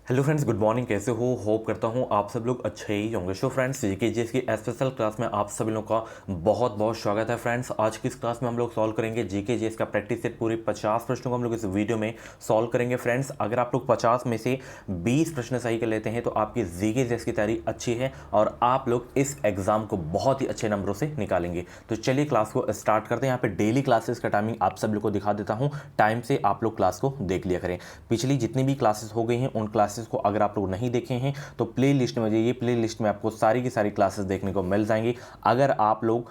Hello friends, good morning. कैसे हो? Hope करता हूँ आप सब लोग अच्छे ही होंगे। सो फ्रेंड्स, जीके जीएस की स्पेशल क्लास में आप सभी लोगों का बहुत बहुत स्वागत है। फ्रेंड्स, आज की इस क्लास में हम लोग सॉल्व करेंगे जीके जीएस का प्रैक्टिस सेट। पूरे 50 प्रश्नों को हम लोग इस वीडियो में सॉल्व करेंगे। फ्रेंड्स, अगर आप लोग 50 में से 20 प्रश्न सही कर लेते हैं तो आपकी जीके जीएस की तैयारी अच्छी है और आप लोग इस एग्जाम को बहुत ही अच्छे नंबरों से निकालेंगे। तो चलिए क्लास को स्टार्ट करते हैं। यहाँ पे डेली क्लासेस का टाइमिंग आप सब लोग को दिखा देता हूँ। टाइम से आप लोग क्लास को देख लिया करें। पिछली जितनी भी क्लासेस हो गई हैं उन क्लासेस को अगर आप लोग नहीं देखे हैं तो प्ले लिस्ट में जाइए। प्ले लिस्ट में आपको सारी की सारी क्लासेस देखने को मिल जाएंगी। अगर आप लोग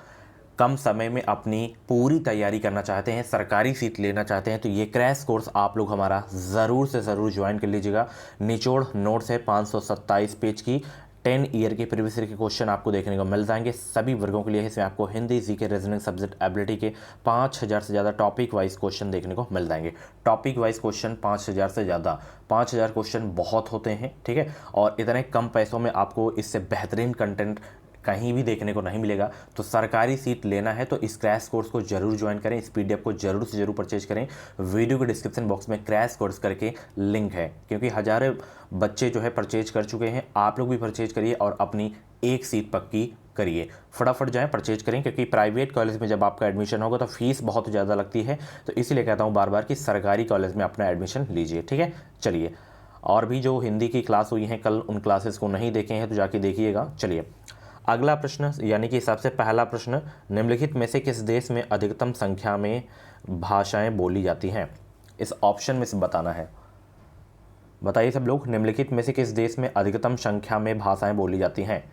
कम समय में अपनी पूरी तैयारी करना चाहते हैं, सरकारी सीट लेना चाहते हैं, तो ये क्रैश कोर्स आप लोग हमारा ज़रूर से ज़रूर ज्वाइन कर लीजिएगा। निचोड़ नोट्स है 527 पेज की। 10 ईयर के प्रीवियस ईयर के क्वेश्चन आपको देखने को मिल जाएंगे सभी वर्गों के लिए। इसमें आपको Hindi, GK, reasoning, subject ability के 5000 से ज़्यादा टॉपिक वाइज क्वेश्चन देखने को मिल जाएंगे। टॉपिक वाइज क्वेश्चन 5000 से ज़्यादा, 5000 क्वेश्चन बहुत होते हैं, ठीक है। और इतने कम पैसों में आपको इससे बेहतरीन कंटेंट कहीं भी देखने को नहीं मिलेगा। तो सरकारी सीट लेना है तो इस क्रैश कोर्स को जरूर ज्वाइन करें। इस पीडीएफ को जरूर से जरूर परचेज करें। वीडियो के डिस्क्रिप्शन बॉक्स में क्रैश कोर्स करके लिंक है, क्योंकि हजारों बच्चे जो है परचेज कर चुके हैं। आप लोग भी परचेज करिए और अपनी एक सीट पक्की करिए। फटाफट जाएं, परचेज करें, क्योंकि प्राइवेट कॉलेज में जब आपका एडमिशन होगा तो फीस बहुत ज़्यादा लगती है। तो इसीलिए कहता हूँ बार बार कि सरकारी कॉलेज में अपना एडमिशन लीजिए, ठीक है। चलिए, और भी जो हिंदी की क्लास हुई हैं कल, उन क्लासेस को नहीं देखे हैं तो जाके देखिएगा। चलिए, अगला प्रश्न, यानी कि सबसे पहला प्रश्न, निम्नलिखित में से किस देश में अधिकतम संख्या में भाषाएं बोली जाती हैं? इस ऑप्शन में से बताना है। बताइए सब लोग, निम्नलिखित में से किस देश में अधिकतम संख्या में भाषाएं बोली जाती हैं?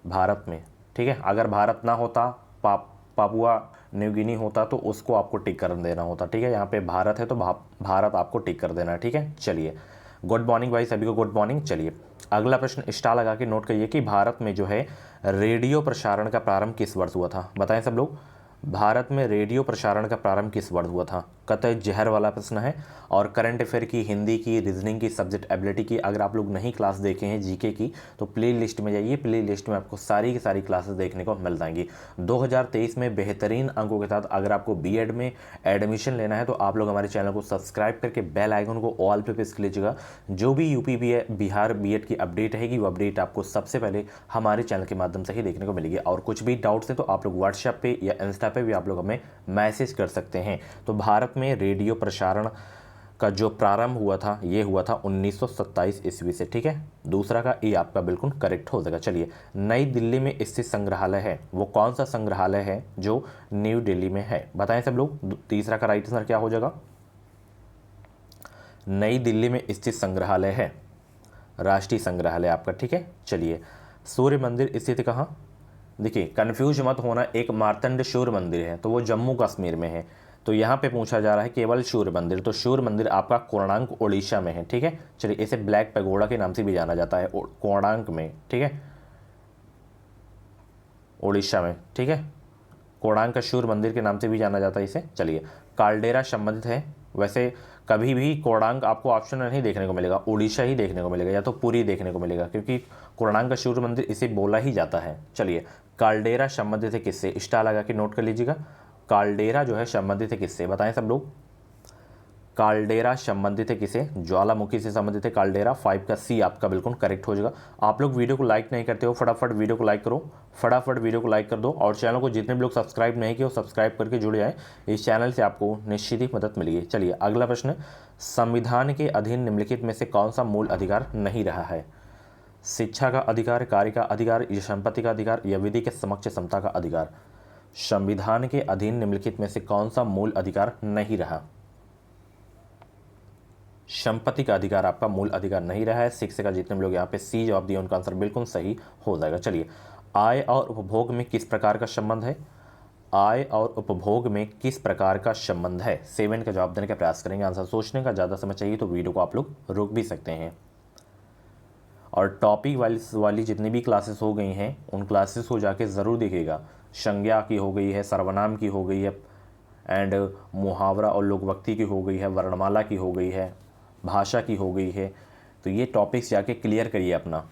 भारत में, ठीक है। अगर भारत ना होता, पापुआ न्यू गिनी होता तो उसको आपको टिक कर देना होता, ठीक है। यहाँ पे भारत है तो भारत आपको टिक कर देना है, ठीक है। चलिए, गुड मॉर्निंग भाई, सभी को गुड मॉर्निंग। चलिए, अगला प्रश्न स्टार लगा के नोट करिए कि भारत में जो है रेडियो प्रसारण का प्रारंभ किस वर्ष हुआ था? बताएं सब लोग, भारत में रेडियो प्रसारण का प्रारंभ किस वर्ष हुआ था? कतई जहर वाला प्रश्न है। और करंट अफेयर की, हिंदी की, रीजनिंग की, सब्जेक्ट एबिलिटी की अगर आप लोग नहीं क्लास देखे हैं जीके की तो प्ले लिस्ट में जाइए। प्ले लिस्ट में आपको सारी की सारी क्लासेस देखने को मिल जाएंगी। 2023 में बेहतरीन अंकों के साथ अगर आपको बीएड में एडमिशन लेना है तो आप लोग हमारे चैनल को सब्सक्राइब करके बेल आइकन को ऑल पे प्रेस कर लीजिएगा। जो भी यूपी बिहार बीएड की अपडेट रहेगी वो अपडेट आपको सबसे पहले हमारे चैनल के माध्यम से ही देखने को मिलेगी। और कुछ भी डाउट्स है तो आप लोग व्हाट्सएप पे या इंस्टा पे भी आप लोग हमें मैसेज कर सकते हैं। तो भारत में रेडियो प्रसारण का जो प्रारंभ हुआ था ये हुआ था 1927 ईस्वी से, ठीक है। दूसरा का ये आपका बिल्कुल करेक्ट हो जाएगा। चलिए, नई दिल्ली में स्थित संग्रहालय है, वो कौन सा संग्रहालय है जो न्यू दिल्ली में है? बताएं सब लोग, तीसरा का राइट आंसर क्या हो जाएगा? नई दिल्ली में स्थित संग्रहालय है राष्ट्रीय संग्रहालय आपका, ठीक है। चलिए, सूर्य मंदिर स्थित कहाँ? देखिए, कंफ्यूज मत होना, एक मार्तंड सूर्य मंदिर है तो वो जम्मू कश्मीर में है। तो यहाँ पे पूछा जा रहा है केवल सूर्य मंदिर, तो सूर्य मंदिर आपका कोणार्क उड़ीसा में है, ठीक है। चलिए, इसे ब्लैक पैगोडा के नाम से भी जाना जाता है कोणार्क में, ठीक है, उड़ीसा में, ठीक है। कोणार्क का सूर्य मंदिर के नाम से भी जाना जाता है इसे। चलिए, कालडेरा संबंधित है। वैसे कभी भी कोणार्क आपको ऑप्शन में नहीं देखने को मिलेगा, उड़ीसा ही देखने को मिलेगा या तो पुरी देखने को मिलेगा, क्योंकि कोणार्क का सूर्य मंदिर इसे बोला ही जाता है। चलिए, कालडेरा संबंधित है किससे? स्टार लगा के नोट कर लीजिएगा। कालडेरा जो है संबंधित है किससे? बताएं सब लोग, कालडेरा संबंधित है किसे? ज्वालामुखी से संबंधित है कालडेरा। 5 का सी आपका बिल्कुल करेक्ट हो जाएगा। आप लोग वीडियो को लाइक नहीं करते हो, फटाफट वीडियो को लाइक करो, फटाफट वीडियो को लाइक कर दो। और चैनल को जितने भी लोग सब्सक्राइब नहीं किए हो सब्सक्राइब करके जुड़ जाए, इस चैनल से आपको निश्चित ही मदद मिलेगी। चलिए, अगला प्रश्न, संविधान के अधीन निम्नलिखित में से कौन सा मूल अधिकार नहीं रहा है? शिक्षा का अधिकार, कार्य का अधिकार, या संपत्ति का अधिकार, या विधि के समक्ष समता का अधिकार? संविधान के अधीन निम्नलिखित में से कौन सा मूल अधिकार नहीं रहा? संपत्ति का अधिकार आपका मूल अधिकार नहीं रहा है। 6 का जितने लोग यहाँ पे सी जवाब दिए उनका आंसर बिल्कुल सही हो जाएगा। चलिए, आय और उपभोग में किस प्रकार का संबंध है? आय और उपभोग में किस प्रकार का संबंध है? 7 का जवाब देने का प्रयास करेंगे। आंसर सोचने का ज़्यादा समय चाहिए तो वीडियो को आप लोग रोक भी सकते हैं। और टॉपिक वाली जितनी भी क्लासेस हो गई हैं उन क्लासेस को जाके ज़रूर देखिएगा। संज्ञा की हो गई है, सर्वनाम की हो गई है, एंड मुहावरा और लोकवक्ति की हो गई है, वर्णमाला की हो गई है, भाषा की हो गई है। तो ये टॉपिक्स जाके क्लियर करिए अपना।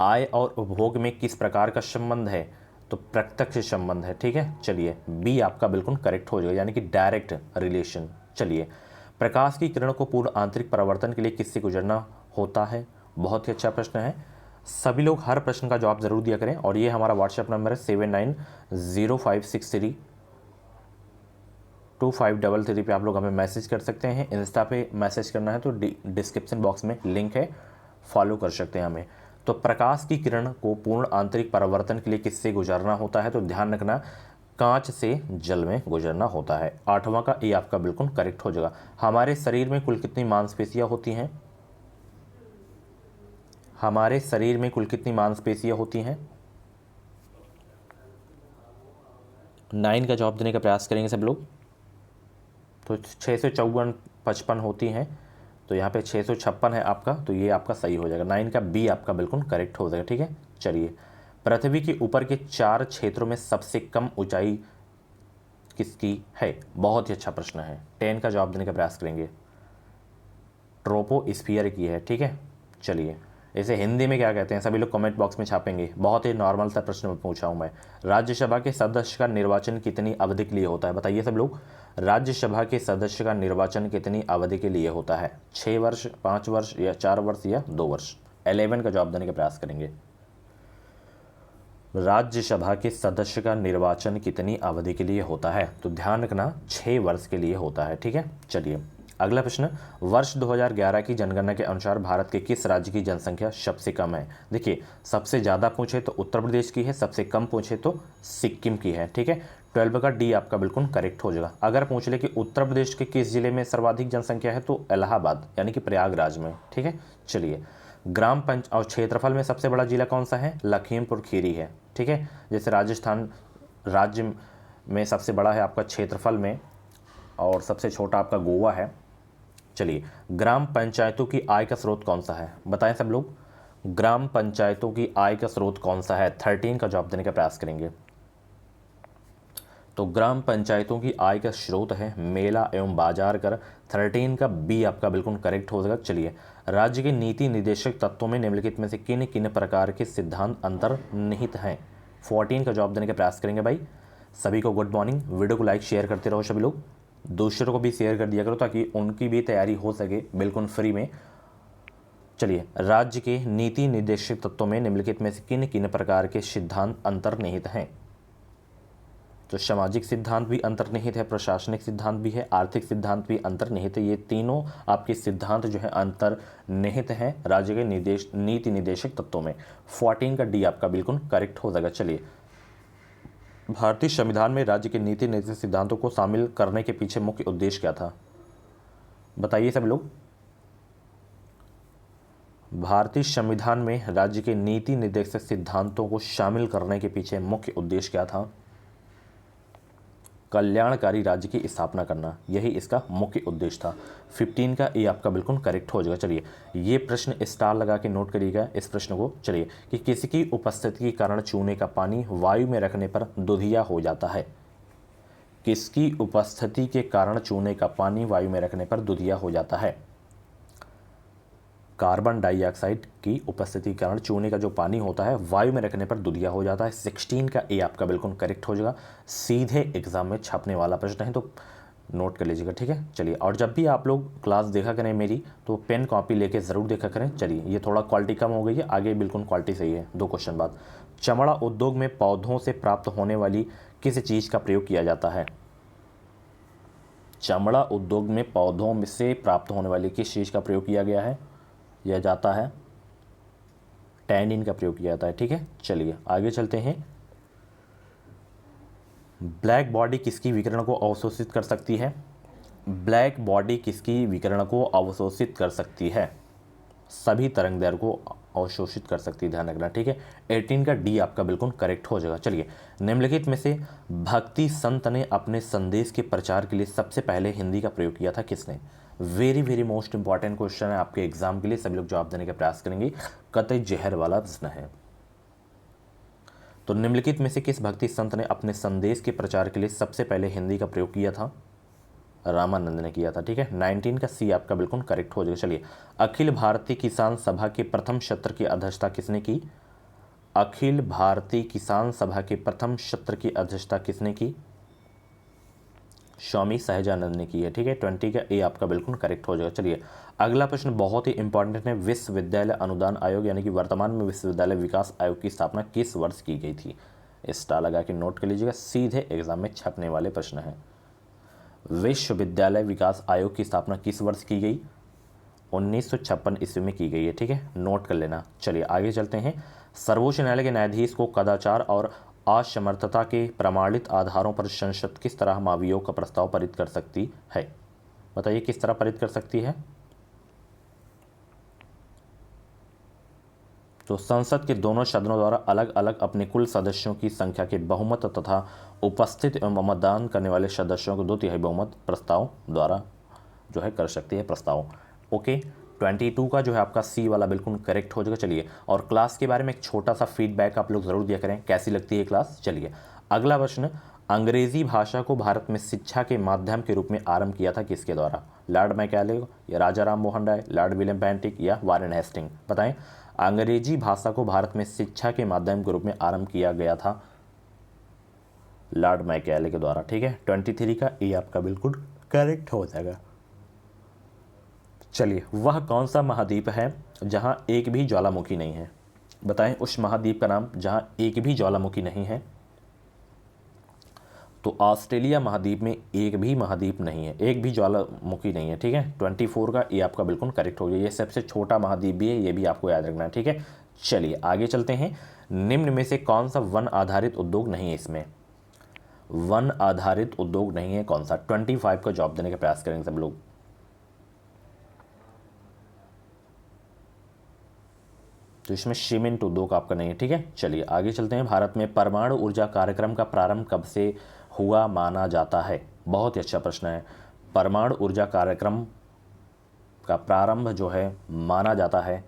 आय और उपभोग में किस प्रकार का संबंध है? तो प्रत्यक्ष संबंध है, ठीक है। चलिए, बी आपका बिल्कुल करेक्ट हो जाएगा, यानी कि डायरेक्ट रिलेशन। चलिए, प्रकाश की किरण को पूर्ण आंतरिक परावर्तन के लिए किससे गुजरना होता है? बहुत ही अच्छा प्रश्न है। सभी लोग हर प्रश्न का जवाब जरूर दिया करें। और ये हमारा व्हाट्सएप नंबर है 7905632533 पे आप लोग हमें मैसेज कर सकते हैं। इंस्टा पे मैसेज करना है तो डिस्क्रिप्शन बॉक्स में लिंक है, फॉलो कर सकते हैं हमें। तो प्रकाश की किरण को पूर्ण आंतरिक परावर्तन के लिए किससे गुजरना होता है? तो ध्यान रखना, कांच से जल में गुजरना होता है। 8वां का ए आपका बिल्कुल करेक्ट हो जाएगा। हमारे शरीर में कुल कितनी मांसपेशियां होती हैं? हमारे शरीर में कुल कितनी मांसपेशियां होती हैं? 9 का जवाब देने का प्रयास करेंगे सब लोग। तो 654 55 होती हैं, तो यहाँ पे 656 है आपका, तो ये आपका सही हो जाएगा। 9 का बी आपका बिल्कुल करेक्ट हो जाएगा। ठीक है, चलिए। पृथ्वी के ऊपर के 4 क्षेत्रों में सबसे कम ऊंचाई किसकी है? बहुत ही अच्छा प्रश्न है। 10 का जवाब देने का प्रयास करेंगे। ट्रोपोस्फियर की है। ठीक है, चलिए। इसे हिंदी में क्या कहते हैं सभी लोग कमेंट बॉक्स में छापेंगे। बहुत ही नॉर्मल सा प्रश्न पूछा हूं मैं। राज्यसभा के सदस्य का निर्वाचन कितनी अवधि के लिए होता है? बताइए सब लोग। राज्यसभा के सदस्य का निर्वाचन कितनी अवधि के लिए होता है? 6 वर्ष, 5 वर्ष, या 4 वर्ष, या 2 वर्ष? 11 का जवाब देने का प्रयास करेंगे। राज्यसभा के सदस्य का निर्वाचन कितनी अवधि के लिए होता है? तो ध्यान रखना, 6 वर्ष के लिए होता है। ठीक है, चलिए। अगला प्रश्न, वर्ष 2011 की जनगणना के अनुसार भारत के किस राज्य की जनसंख्या सबसे कम है? देखिए, सबसे ज़्यादा पूछे तो उत्तर प्रदेश की है, सबसे कम पूछे तो सिक्किम की है। ठीक है, 12 का डी आपका बिल्कुल करेक्ट हो जाएगा। अगर पूछ ले कि उत्तर प्रदेश के किस जिले में सर्वाधिक जनसंख्या है, तो इलाहाबाद यानी कि प्रयागराज में। ठीक है, चलिए। ग्राम पंच और क्षेत्रफल में सबसे बड़ा जिला कौन सा है? लखीमपुर खीरी है। ठीक है, जैसे राजस्थान राज्य में सबसे बड़ा है आपका क्षेत्रफल में, और सबसे छोटा आपका गोवा है। चलिए, ग्राम पंचायतों की आय का स्रोत कौन सा है? बताएं सब लोग, ग्राम पंचायतों की आय का स्रोत कौन सा है? 13 का जवाब देने का प्रयास करेंगे। तो ग्राम पंचायतों की आय का स्रोत है मेला एवं बाजार कर। 13 का बी आपका बिल्कुल करेक्ट हो जाएगा। चलिए, राज्य के नीति निर्देशक तत्वों में निम्नलिखित में से किन किन प्रकार के सिद्धांत अंतर्निहित हैं? 14 का जवाब देने का प्रयास करेंगे भाई। सभी को गुड मॉर्निंग। वीडियो को लाइक शेयर करते रहो सभी लोग, दूसरों को भी शेयर कर दिया करो ताकि उनकी भी तैयारी हो सके बिल्कुल फ्री में। चलिए, राज्य के नीति निर्देशक तत्वों में निम्नलिखित में से किन किन प्रकार के सिद्धांत अंतर्निहित हैं? तो सामाजिक सिद्धांत भी अंतर्निहित है, प्रशासनिक सिद्धांत भी है, आर्थिक सिद्धांत भी अंतर्निहित है। ये तीनों आपके सिद्धांत जो है अंतर्निहित हैं राज्य के नीति निर्देशक तत्वों में। 14 का डी आपका बिल्कुल करेक्ट हो जाएगा। चलिए, भारतीय संविधान में राज्य के नीति निर्देशक सिद्धांतों को शामिल करने के पीछे मुख्य उद्देश्य क्या था? बताइए सब लोग। भारतीय संविधान में राज्य के नीति निर्देशक सिद्धांतों को शामिल करने के पीछे मुख्य उद्देश्य क्या था? कल्याणकारी राज्य की स्थापना करना, यही इसका मुख्य उद्देश्य था। 15 का ए आपका बिल्कुल करेक्ट हो जाएगा। चलिए, ये प्रश्न स्टार लगा के नोट करिएगा इस प्रश्न को। चलिए, कि किसकी उपस्थिति के कारण चूने का पानी वायु में रखने पर दुधिया हो जाता है? किसकी उपस्थिति के कारण चूने का पानी वायु में रखने पर दुधिया हो जाता है? कार्बन डाइऑक्साइड की उपस्थिति के कारण चूने का जो पानी होता है वायु में रखने पर दुधिया हो जाता है। 16 का ए आपका बिल्कुल करेक्ट हो जाएगा। सीधे एग्जाम में छपने वाला प्रश्न है, तो नोट कर लीजिएगा। ठीक है, चलिए। और जब भी आप लोग क्लास देखा करें मेरी, तो पेन कॉपी लेके ज़रूर देखा करें। चलिए, ये थोड़ा क्वालिटी कम हो गई है, आगे बिल्कुल क्वालिटी सही है। 2 क्वेश्चन बाद। चमड़ा उद्योग में पौधों से प्राप्त होने वाली किस चीज़ का प्रयोग किया जाता है? चमड़ा उद्योग में पौधों से प्राप्त होने वाली किस चीज़ का प्रयोग किया गया है या जाता है? टैनिन का प्रयोग किया जाता है। ठीक है, चलिए आगे चलते हैं। ब्लैक बॉडी किसकी विकिरण को अवशोषित कर सकती है? ब्लैक बॉडी किसकी विकिरण को अवशोषित कर सकती है? सभी तरंगदैर्घ्य को अवशोषित कर सकती है, ध्यान रखना। ठीक है, 18 का डी आपका बिल्कुल करेक्ट हो जाएगा। चलिए, निम्नलिखित में से भक्ति संत ने अपने संदेश के प्रचार के लिए सबसे पहले हिंदी का प्रयोग किया था? किसने? Very very most important question है आपके एग्जाम के लिए, सभी लोग जवाब देने का प्रयास करेंगे। कतई जहर वाला प्रश्न है। तो निम्नलिखित में से किस भक्ति संत ने अपने संदेश के प्रचार के लिए सबसे पहले हिंदी का प्रयोग किया था? रामानंद ने किया था। ठीक है, 19 का सी आपका बिल्कुल करेक्ट हो जाएगा। चलिए, अखिल भारतीय किसान सभा के प्रथम सत्र की अध्यक्षता किसने की? अखिल भारतीय किसान सभा के प्रथम सत्र की अध्यक्षता किसने की? स्वामी सहजानंद ने की है। ठीक है, 20 का ए आपका बिल्कुल करेक्ट हो जाएगा। चलिए अगला प्रश्न बहुत ही इंपॉर्टेंट है। विश्वविद्यालय अनुदान आयोग यानी कि वर्तमान में विश्वविद्यालय विकास आयोग की स्थापना किस वर्ष की गई थी? स्टार लगा के नोट कर लीजिएगा, सीधे एग्जाम में छपने वाले प्रश्न हैं। विश्वविद्यालय विकास आयोग की स्थापना किस वर्ष की गई? 1956 ईस्वी में की गई है। ठीक है, नोट कर लेना। चलिए आगे चलते हैं। सर्वोच्च न्यायालय के न्यायाधीश को कदाचार और असमर्थता के प्रमाणित आधारों पर संसद किस तरह महाभियोग का प्रस्ताव पारित कर सकती है? बताइए किस तरह पारित कर सकती है? तो संसद के दोनों सदनों द्वारा अलग अलग अपने कुल सदस्यों की संख्या के बहुमत तथा उपस्थित एवं मतदान करने वाले सदस्यों को 2/3 बहुमत प्रस्ताव द्वारा जो है कर सकती है प्रस्ताव। ओके, 22 का जो है आपका सी वाला बिल्कुल करेक्ट हो जाएगा। चलिए, और क्लास के बारे में एक छोटा सा फीडबैक आप लोग ज़रूर दिया करें, कैसी लगती है क्लास। चलिए अगला प्रश्न, अंग्रेजी भाषा को भारत में शिक्षा के माध्यम के रूप में आरंभ किया था किसके द्वारा? लॉर्ड मैकाले या राजा Ram Mohan Roy, Lord William Bentinck या वारेन हेस्टिंग? बताएं, अंग्रेजी भाषा को भारत में शिक्षा के माध्यम के रूप में आरंभ किया गया था लॉर्ड मैकाले के द्वारा। ठीक है, 23 का ए आपका बिल्कुल करेक्ट हो जाएगा। चलिए, वह कौन सा महाद्वीप है जहां एक भी ज्वालामुखी नहीं है? बताएं उस महाद्वीप का नाम जहां एक भी ज्वालामुखी नहीं है। तो ऑस्ट्रेलिया महाद्वीप में एक भी महाद्वीप नहीं है, एक भी ज्वालामुखी नहीं है। ठीक है, 24 का ये आपका बिल्कुल करेक्ट हो गया। ये सबसे छोटा महाद्वीप भी है, ये भी आपको याद रखना है। ठीक है, चलिए आगे चलते हैं। निम्न में से कौन सा वन आधारित उद्योग नहीं है? इसमें वन आधारित उद्योग नहीं है कौन सा? 25 का जवाब देने का प्रयास करेंगे सब लोग। तो इसमें सीमेंट उद्योग आपका नहीं है। ठीक है, चलिए आगे चलते हैं। भारत में परमाणु ऊर्जा कार्यक्रम का प्रारंभ कब से हुआ माना जाता है? बहुत ही अच्छा प्रश्न है। परमाणु ऊर्जा कार्यक्रम का प्रारंभ जो है माना जाता है,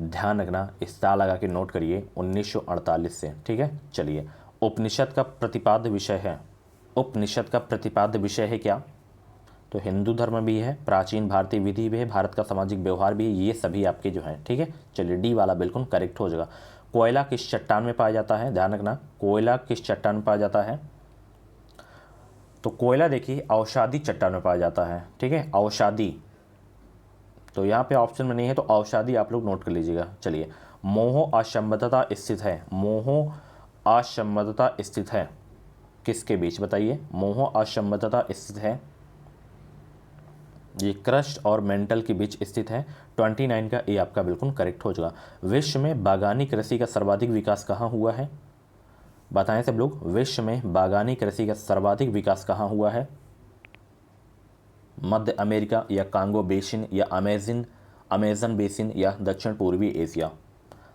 ध्यान रखना, स्टार लगा के नोट करिए, 1948 से। ठीक है, चलिए उपनिषद का प्रतिपाद्य विषय है। उपनिषद का प्रतिपाद्य विषय है क्या? तो हिंदू धर्म भी है, प्राचीन भारतीय विधि भी है, भारत का सामाजिक व्यवहार भी है, ये सभी आपके जो हैं। ठीक है, चलिए डी वाला बिल्कुल करेक्ट हो जाएगा। कोयला किस चट्टान में पाया जाता है? ध्यान रखना, कोयला किस चट्टान में पाया जाता है? तो कोयला देखिए औषधि चट्टान में पाया जाता है। ठीक है, औषधि, तो यहाँ पे ऑप्शन में नहीं है, तो औषधि आप लोग नोट कर लीजिएगा। चलिए, मोह असंबद्धता स्थित है, मोह असंबद्धता स्थित है किसके बीच? बताइए, मोह असंबद्धता स्थित है, ये क्रस्ट और मेंटल के बीच स्थित है। 29 का ए आपका बिल्कुल करेक्ट हो जाएगा। विश्व में बागानी कृषि का सर्वाधिक विकास कहाँ हुआ है? बताएं सब लोग, विश्व में बागानी कृषि का सर्वाधिक विकास कहाँ हुआ है? मध्य अमेरिका या कांगो बेसिन या अमेजन बेसिन या दक्षिण पूर्वी एशिया?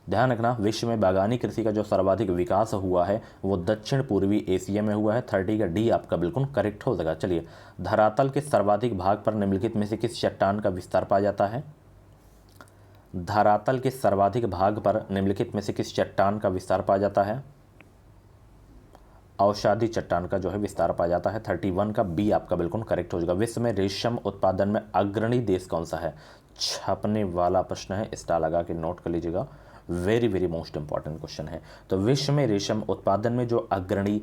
ध्यान रखना, विश्व में बागानी कृषि का जो सर्वाधिक विकास हुआ है वो दक्षिण पूर्वी एशिया में हुआ है। 30 का डी आपका बिल्कुल करेक्ट हो जाएगा। चलिए, धरातल के सर्वाधिक भाग पर निम्नलिखित में से किस चट्टान का विस्तार पाया जाता है? धरातल के सर्वाधिक भाग पर निम्नलिखित में से किस चट्टान का विस्तार पाया जाता है? औषधि चट्टान का जो है विस्तार पाया जाता है। 31 का बी आपका बिल्कुल करेक्ट हो जाएगा। विश्व में रेशम उत्पादन में अग्रणी देश कौन सा है? छपने वाला प्रश्न है, स्टार लगा के नोट कर लीजिएगा, very very most important question है। तो विश्व में रेशम उत्पादन में जो अग्रणी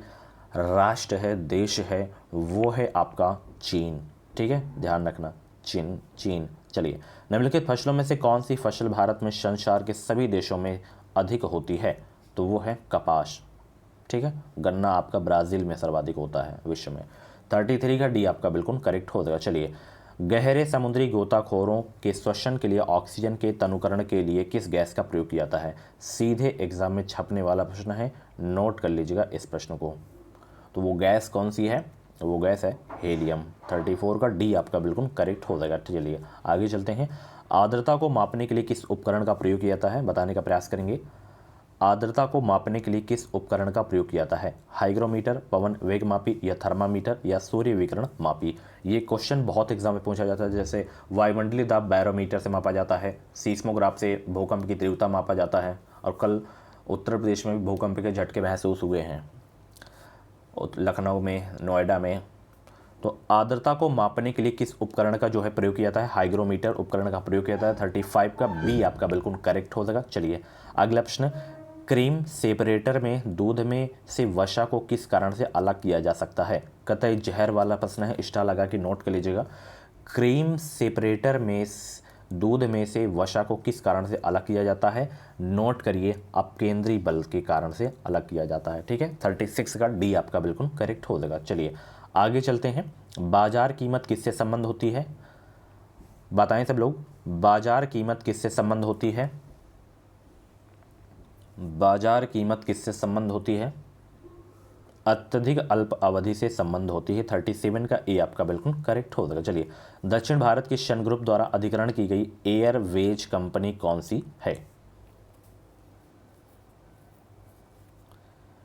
राष्ट्र है, देश है, वो है आपका चीन। ठीक है, ध्यान रखना, चीन। चलिए, निम्नलिखित फसलों में से कौन सी फसल भारत में संसार के सभी देशों में अधिक होती है? तो वो है कपास। ठीक है, गन्ना आपका ब्राज़ील में सर्वाधिक होता है विश्व में। 33 का डी आपका बिल्कुल करेक्ट हो जाएगा। चलिए, गहरे समुद्री गोताखोरों के श्वसन के लिए ऑक्सीजन के तनुकरण के लिए किस गैस का प्रयोग किया जाता है? सीधे एग्जाम में छपने वाला प्रश्न है, नोट कर लीजिएगा इस प्रश्न को। तो वो गैस कौन सी है? तो वो गैस है हीलियम। 34 का डी आपका बिल्कुल करेक्ट हो जाएगा। चलिए आगे चलते हैं। आर्द्रता को मापने के लिए किस उपकरण का प्रयोग किया जाता है? बताने का प्रयास करेंगे। आर्द्रता को मापने के लिए किस उपकरण का प्रयोग किया जाता है? हाइग्रोमीटर, पवन वेग मापी या थर्मामीटर या सूर्य विकिरण मापी? ये क्वेश्चन बहुत एग्जाम में पूछा जाता है। जैसे वायुमंडलीय दाब बैरोमीटर से मापा जाता है, सीस्मोग्राफ से भूकंप की तीव्रता मापा जाता है, और कल उत्तर प्रदेश में भी भूकंप के झटके महसूस हुए हैं, लखनऊ में, नोएडा में। तो आर्द्रता को मापने के लिए किस उपकरण का जो है प्रयोग किया जाता है? हाइग्रोमीटर उपकरण का प्रयोग किया जाता है। 35 का बी आपका बिल्कुल करेक्ट हो जाएगा। चलिए अगला प्रश्न, क्रीम सेपरेटर में दूध में से वसा को किस कारण से अलग किया जा सकता है? कतई जहर वाला प्रश्न है, स्टार लगा के नोट कर लीजिएगा। क्रीम सेपरेटर में दूध में से वसा को किस कारण से अलग किया जाता है? नोट करिए, अपकेंद्री बल के कारण से अलग किया जाता है। ठीक है, 36 का डी आपका बिल्कुल करेक्ट हो जाएगा। चलिए आगे चलते हैं। बाजार कीमत किससे संबंध होती है? बताएं सब लोग, बाजार कीमत किससे संबंध होती है? बाजार कीमत किससे संबंध होती है? अत्यधिक अल्प अवधि से संबंध होती है। 37 का ए आपका बिल्कुल करेक्ट हो जाएगा। चलिए, दक्षिण भारत के शन ग्रुप द्वारा अधिग्रहण की गई एयरवेज कंपनी कौन सी है?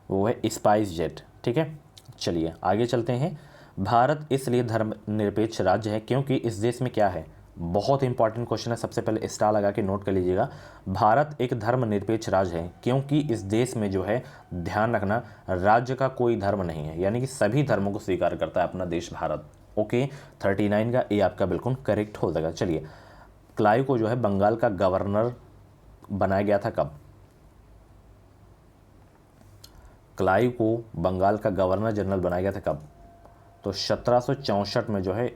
वो है स्पाइस जेट। ठीक है, चलिए आगे चलते हैं। भारत इसलिए धर्मनिरपेक्ष राज्य है क्योंकि इस देश में क्या है? बहुत इंपॉर्टेंट क्वेश्चन है, सबसे पहले स्टार लगा के नोट कर लीजिएगा। भारत एक धर्मनिरपेक्ष राज्य है क्योंकि इस देश में जो है, ध्यान रखना, राज्य का कोई धर्म नहीं है, यानी कि सभी धर्मों को स्वीकार करता है अपना देश भारत। ओके, 39 का ए आपका बिल्कुल करेक्ट हो जाएगा। चलिए, क्लाइव को जो है बंगाल का गवर्नर बनाया गया था कब? क्लाइव को बंगाल का गवर्नर जनरल बनाया गया था कब? तो 1764 में जो है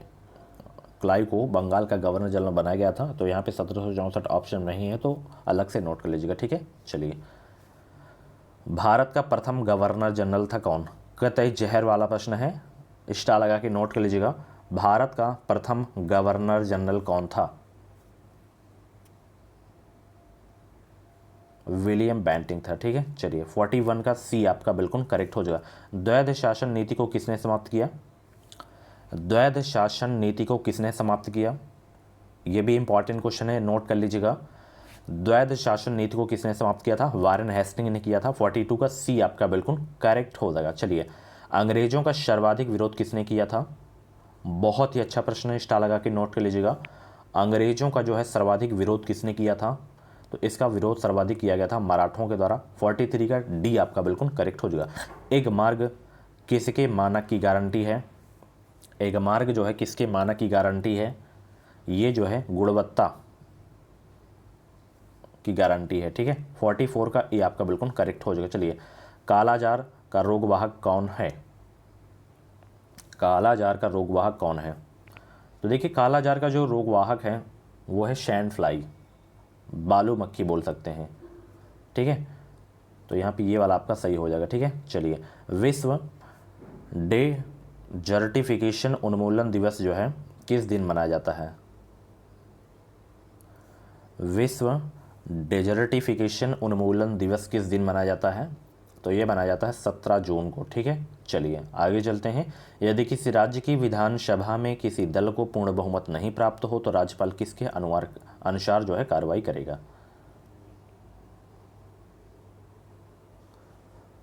क्लाइव को बंगाल का गवर्नर जनरल बनाया गया था। तो यहाँ पे 1764 ऑप्शन नहीं है, तो अलग से नोट कर लीजिएगा। ठीक है, चलिए, भारत का प्रथम गवर्नर जनरल था कौन? कतई जहर वाला प्रश्न है, स्टार लगा के नोट कर लीजिएगा। भारत का प्रथम गवर्नर जनरल कौन था? विलियम बेंटिंग था। ठीक है, चलिए 41 का सी आपका बिल्कुल करेक्ट हो जाएगा। द्वैध शासन नीति को किसने समाप्त किया? द्वैध शासन नीति को किसने समाप्त किया? यह भी इंपॉर्टेंट क्वेश्चन है, नोट कर लीजिएगा। द्वैध शासन नीति को किसने समाप्त किया था? वारेन हेस्टिंग ने किया था। 42 का सी आपका बिल्कुल करेक्ट हो जाएगा। चलिए, अंग्रेजों का सर्वाधिक विरोध किसने किया था? बहुत ही अच्छा प्रश्न है, स्टार लगा के नोट कर लीजिएगा। अंग्रेजों का जो है सर्वाधिक विरोध किसने किया था? तो इसका विरोध सर्वाधिक किया गया था मराठों के द्वारा। 43 का डी आपका बिल्कुल करेक्ट हो जाएगा। एक मार्ग किसके मानक की गारंटी है? एक मार्ग जो है किसके मानक की गारंटी है? ये जो है गुणवत्ता की गारंटी है। ठीक है, 44 का ए आपका बिल्कुल करेक्ट हो जाएगा। चलिए, कालाजार का रोगवाहक कौन है? कालाजार का रोगवाहक कौन है? तो देखिए, कालाजार का जो रोगवाहक है वो है सैंड फ्लाई, बालू मक्खी बोल सकते हैं। ठीक है, तो यहाँ पे ये वाला आपका सही हो जाएगा। ठीक है, चलिए, विश्व डेजर्टिफिकेशन उन्मूलन दिवस जो है किस दिन मनाया जाता है? विश्व डेजर्टिफिकेशन उन्मूलन दिवस किस दिन मनाया जाता है? तो ये मनाया जाता है 17 जून को। ठीक है, चलिए आगे चलते हैं। यदि किसी राज्य की विधानसभा में किसी दल को पूर्ण बहुमत नहीं प्राप्त हो तो राज्यपाल किसके अनुसार जो है कार्रवाई करेगा?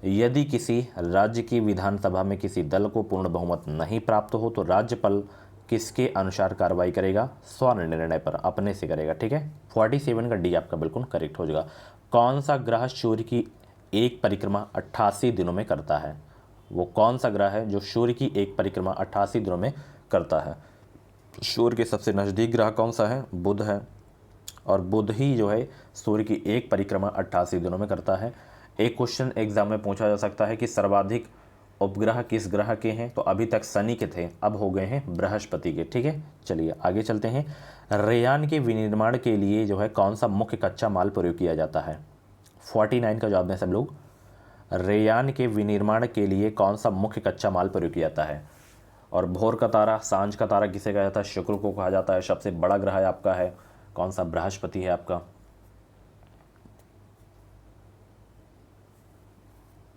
यदि किसी राज्य की विधानसभा में किसी दल को पूर्ण बहुमत नहीं प्राप्त हो तो राज्यपाल किसके अनुसार कार्रवाई करेगा? स्वनिर्णय पर, अपने से करेगा। ठीक है, 47 का डी आपका बिल्कुल करेक्ट हो जाएगा। कौन सा ग्रह सूर्य की एक परिक्रमा 88 दिनों में करता है? वो कौन सा ग्रह है जो सूर्य की एक परिक्रमा 88 दिनों में करता है? सूर्य के सबसे नज़दीक ग्रह कौन सा है? बुध है, और बुध ही जो है सूर्य की एक परिक्रमा 88 दिनों में करता है। एक क्वेश्चन एग्जाम में पूछा जा सकता है कि सर्वाधिक उपग्रह किस ग्रह के हैं? तो अभी तक शनि के थे, अब हो गए हैं बृहस्पति के। ठीक है, चलिए आगे चलते हैं। रेयान के विनिर्माण के लिए जो है कौन सा मुख्य कच्चा माल प्रयोग किया जाता है? 49 का जवाब दें सब लोग। रेयान के विनिर्माण के लिए कौन सा मुख्य कच्चा माल प्रयोग किया जाता है? और भोर का तारा, सांझ का तारा किसे कहा जाता है? शुक्र को कहा जाता है। सबसे बड़ा ग्रह आपका है कौन सा? बृहस्पति है आपका।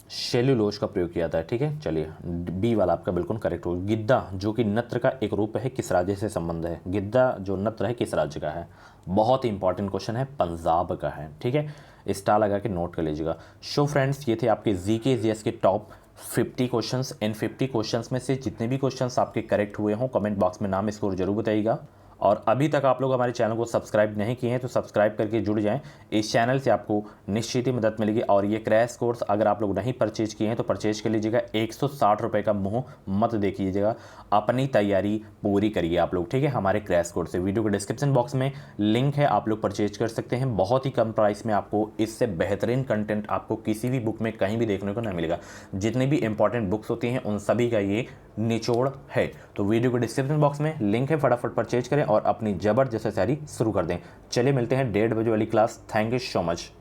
सेल्यूलोज का प्रयोग किया जाता है। ठीक है, चलिए बी वाला आपका बिल्कुल करेक्ट हो। गिद्दा जो कि नत्र का एक रूप है किस राज्य से संबंध है? गिद्दा जो नत्र है किस राज्य का है? बहुत ही इंपॉर्टेंट क्वेश्चन है, पंजाब का है। ठीक है, स्टार लगा के नोट कर लीजिएगा। सो फ्रेंड्स, ये थे आपके जीके जीएस के टॉप 50 क्वेश्चंस। इन 50 क्वेश्चंस में से जितने भी क्वेश्चंस आपके करेक्ट हुए हों कमेंट बॉक्स में नाम स्कोर जरूर बताइएगा। और अभी तक आप लोग हमारे चैनल को सब्सक्राइब नहीं किए हैं तो सब्सक्राइब करके जुड़ जाएं। इस चैनल से आपको निश्चित ही मदद मिलेगी। और ये क्रैश कोर्स अगर आप लोग नहीं परचेज किए हैं तो परचेज कर लीजिएगा। 160 रुपये का मुँह मत देखिएगा, अपनी तैयारी पूरी करिए आप लोग, ठीक है। हमारे क्रैश कोर्स से वीडियो के डिस्क्रिप्शन बॉक्स में लिंक है, आप लोग परचेज कर सकते हैं। बहुत ही कम प्राइस में आपको इससे बेहतरीन कंटेंट आपको किसी भी बुक में कहीं भी देखने को नहीं मिलेगा। जितनी भी इंपॉर्टेंट बुक्स होती हैं उन सभी का ये निचोड़ है। तो वीडियो के डिस्क्रिप्शन बॉक्स में लिंक है, फटाफट परचेज करें और अपनी जबरदस्त तैयारी शुरू कर दें। चलिए मिलते हैं 1:30 बजे वाली class. Thank you so much.